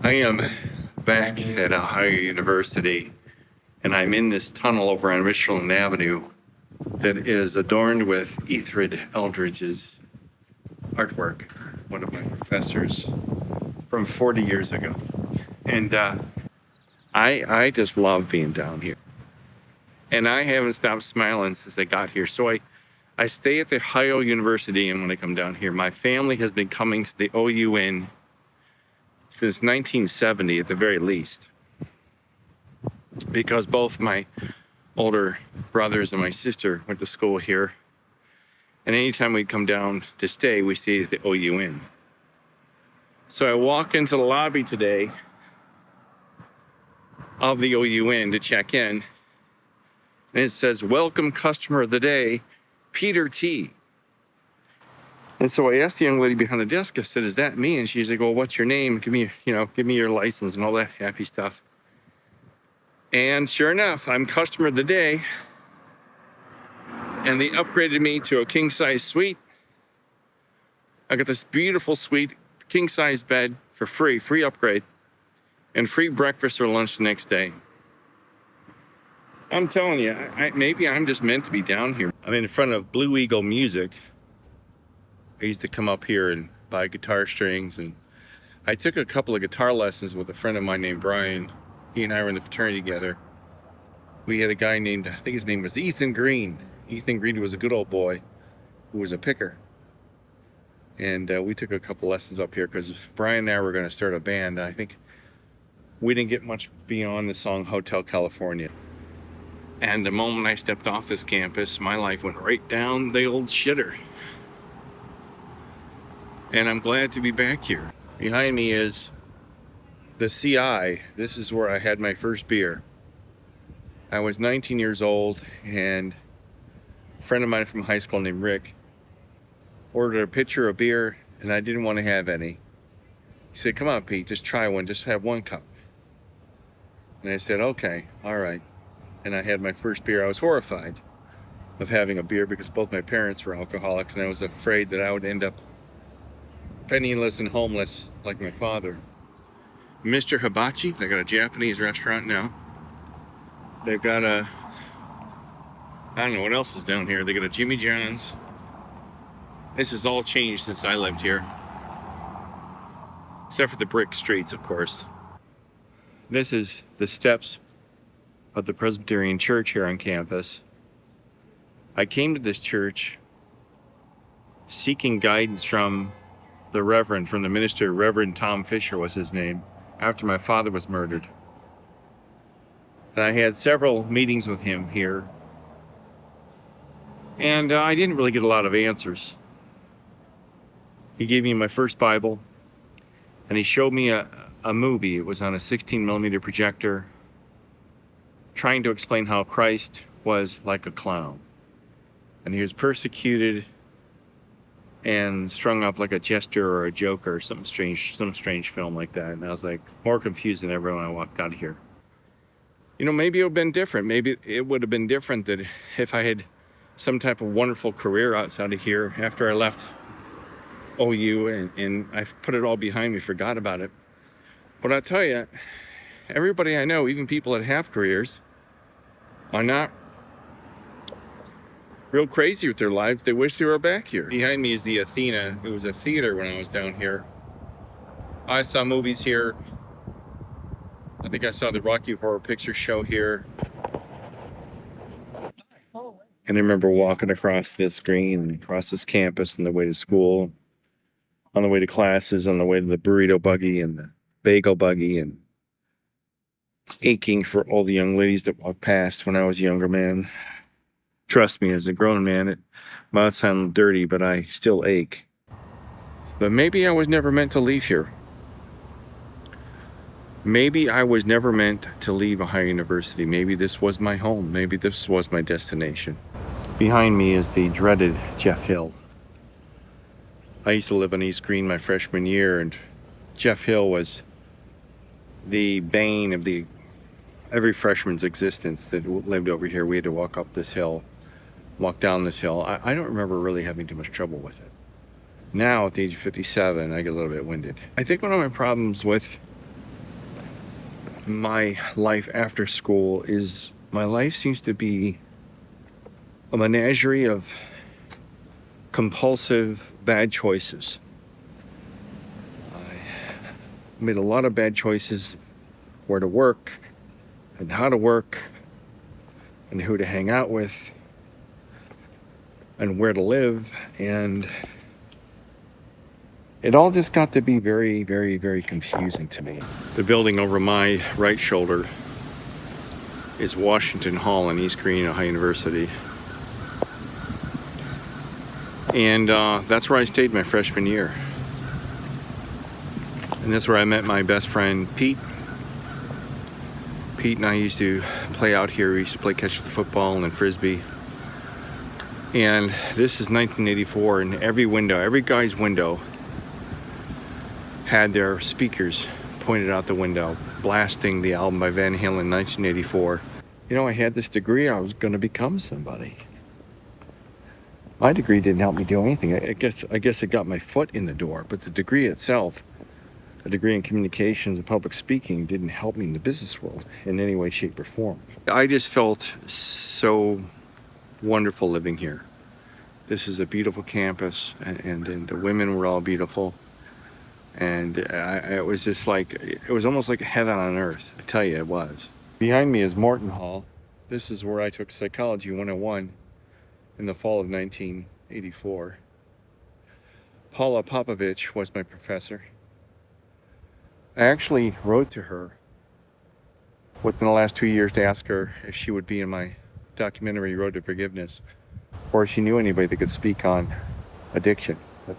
I am back at Ohio University, and I'm in this tunnel over on Richland Avenue that is adorned with Ethered Eldridge's artwork, one of my professors from 40 years ago. And I just love being down here. And I haven't stopped smiling since I got here. So I stay at the Ohio University, and when I come down here, my family has been coming to the OUN since 1970 at the very least, because both my older brothers and my sister went to school here, and anytime we'd come down to stay, we stayed at the OUN. So I walk into the lobby today of the OUN to check in, and it says, "Welcome customer of the day, Peter T." And so I asked the young lady behind the desk, I said, "Is that me?" And she's like, "Well, what's your name? Give me your license," and all that happy stuff. And sure enough, I'm customer of the day. And they upgraded me to a king-size suite. I got this beautiful suite, king-size bed for free upgrade, and free breakfast or lunch the next day. I'm telling you, maybe I'm just meant to be down here. I'm in front of Blue Eagle Music. I used to come up here and buy guitar strings, and I took a couple of guitar lessons with a friend of mine named Brian. He and I were in the fraternity together. We had a guy named, I think his name was Ethan Green. Ethan Green was a good old boy who was a picker. And we took a couple lessons up here because Brian and I were going to start a band. I think we didn't get much beyond the song Hotel California. And the moment I stepped off this campus, my life went right down the old shitter. And I'm glad to be back here. Behind me is the CI. This is where I had my first beer. I was 19 years old, and a friend of mine from high school named Rick ordered a pitcher of beer, and I didn't want to have any. He said, "Come on, Pete, just try one. Just have one cup." And I said, "Okay, all right." And I had my first beer. I was horrified of having a beer because both my parents were alcoholics, and I was afraid that I would end up penniless and homeless like my father. Mr. Hibachi, they got a Japanese restaurant now. They've got I don't know what else is down here. They got a Jimmy John's. This has all changed since I lived here. Except for the brick streets, of course. This is the steps of the Presbyterian Church here on campus. I came to this church seeking guidance from the minister, Reverend Tom Fisher was his name, after my father was murdered. And I had several meetings with him here. And I didn't really get a lot of answers. He gave me my first Bible, and he showed me a movie. It was on a 16mm projector, trying to explain how Christ was like a clown. And he was persecuted and strung up like a jester or a joker or some strange film like that. And I was like more confused than ever when I walked out of here. Maybe it would have been different. Maybe it would have been different that if I had some type of wonderful career outside of here after I left OU and I put it all behind me, forgot about it. But I'll tell you, everybody I know, even people that have careers, are not real crazy with their lives. They wish they were back here. Behind me is the Athena. It was a theater when I was down here. I saw movies here. I think I saw the Rocky Horror Picture Show here. And I remember walking across this green, across this campus on the way to school, on the way to classes, on the way to the burrito buggy and the bagel buggy, and aching for all the young ladies that walked past when I was a younger man. Trust me, as a grown man, it might sound dirty, but I still ache. But maybe I was never meant to leave here. Maybe I was never meant to leave Ohio University. Maybe this was my home. Maybe this was my destination. Behind me is the dreaded Jeff Hill. I used to live on East Green my freshman year, and Jeff Hill was the bane of every freshman's existence that lived over here. We had to walk up this hill, walk down this hill. I don't remember really having too much trouble with it. Now, at the age of 57, I get a little bit winded. I think one of my problems with my life after school is my life seems to be a menagerie of compulsive bad choices. I made a lot of bad choices, where to work and how to work and who to hang out with and where to live, and it all just got to be very, very, very confusing to me. The building over my right shoulder is Washington Hall in East Green, Ohio University. And that's where I stayed my freshman year. And that's where I met my best friend, Pete. Pete and I used to play out here. We used to play catch the football and then frisbee. And this is 1984, and every window, every guy's window had their speakers pointed out the window, blasting the album by Van Halen in 1984. You know, I had this degree, I was going to become somebody. My degree didn't help me do anything. I guess it got my foot in the door, but the degree itself, a degree in communications and public speaking, didn't help me in the business world in any way, shape, or form. I just felt so wonderful living here. This is a beautiful campus, and the women were all beautiful. And it was just like, it was almost like a heaven on earth. I tell you, it was. Behind me is Morton Hall. This is where I took Psychology 101 in the fall of 1984. Paula Popovich was my professor. I actually wrote to her within the last 2 years to ask her if she would be in my documentary Road to Forgiveness, or if she knew anybody that could speak on addiction. But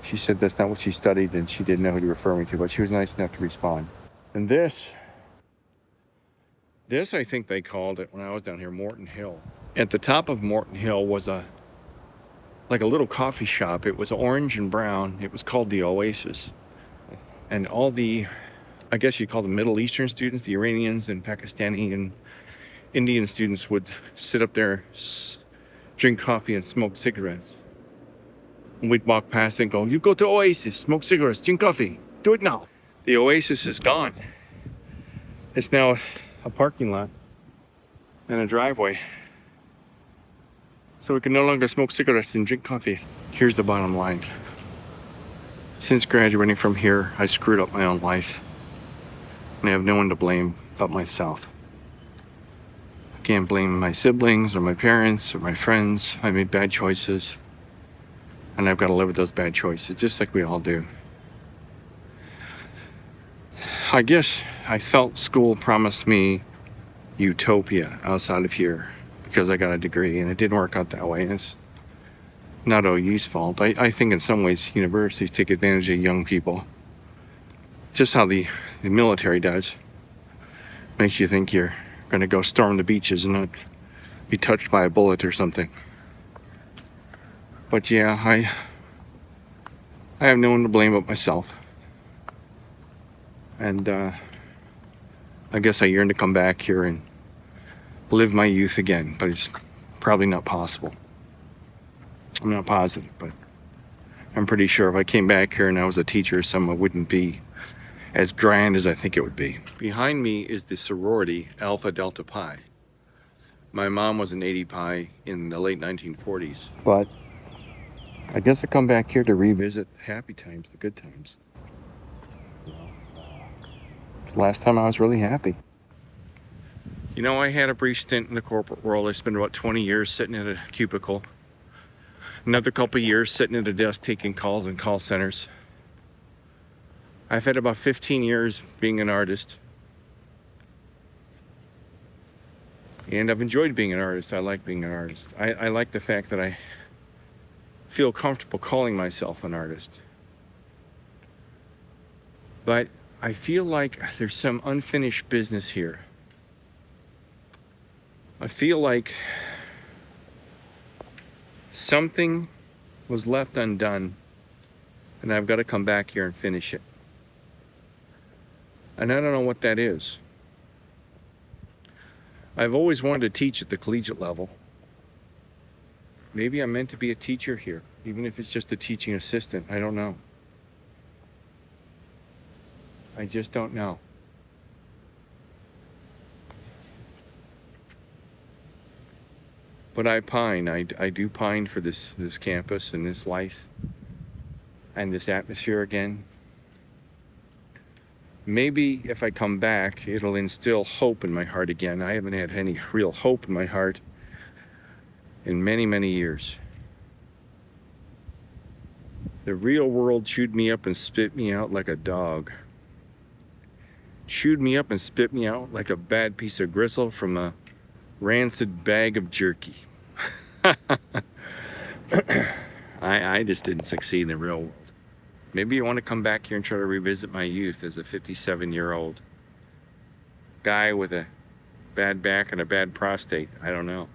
she said that's not what she studied, and she didn't know who to refer me to, but she was nice enough to respond. And this I think they called it when I was down here, Morton Hill. At the top of Morton Hill was like a little coffee shop. It was orange and brown. It was called the Oasis. And all the, I guess you'd call them Middle Eastern students, the Iranians and Pakistani and Indian students would sit up there, drink coffee and smoke cigarettes. And we'd walk past and go, you go to Oasis, smoke cigarettes, drink coffee, do it now. The Oasis is gone. It's now a parking lot and a driveway. So we can no longer smoke cigarettes and drink coffee. Here's the bottom line. Since graduating from here, I screwed up my own life. And I have no one to blame but myself. I can't blame my siblings or my parents or my friends. I made bad choices. And I've got to live with those bad choices, just like we all do. I guess I felt school promised me utopia outside of here because I got a degree, and it didn't work out that way. And it's not OU's fault. I think in some ways universities take advantage of young people. Just how the military does. Makes you think you're going to go storm the beaches and not be touched by a bullet or something. But yeah, I have no one to blame but myself. And I guess I yearn to come back here and live my youth again, but it's probably not possible. I'm not positive, but I'm pretty sure if I came back here and I was a teacher, some wouldn't be as grand as I think it would be. Behind me is the sorority Alpha Delta Pi. My mom was an 80 Pi in the late 1940s. But I guess I come back here to revisit the happy times, the good times. Last time I was really happy. You know, I had a brief stint in the corporate world. I spent about 20 years sitting at a cubicle. Another couple years sitting at a desk taking calls in call centers. I've had about 15 years being an artist. And I've enjoyed being an artist. I like being an artist. I like the fact that I feel comfortable calling myself an artist. But I feel like there's some unfinished business here. I feel like something was left undone, and I've got to come back here and finish it. And I don't know what that is. I've always wanted to teach at the collegiate level. Maybe I'm meant to be a teacher here, even if it's just a teaching assistant. I don't know. I just don't know. But I pine. I do pine for this campus and this life and this atmosphere again. Maybe if I come back, it'll instill hope in my heart again. I haven't had any real hope in my heart in many, many years. The real world chewed me up and spit me out like a dog. Chewed me up and spit me out like a bad piece of gristle from a rancid bag of jerky. I just didn't succeed in the real world. Maybe I want to come back here and try to revisit my youth as a 57-year-old guy with a bad back and a bad prostate. I don't know.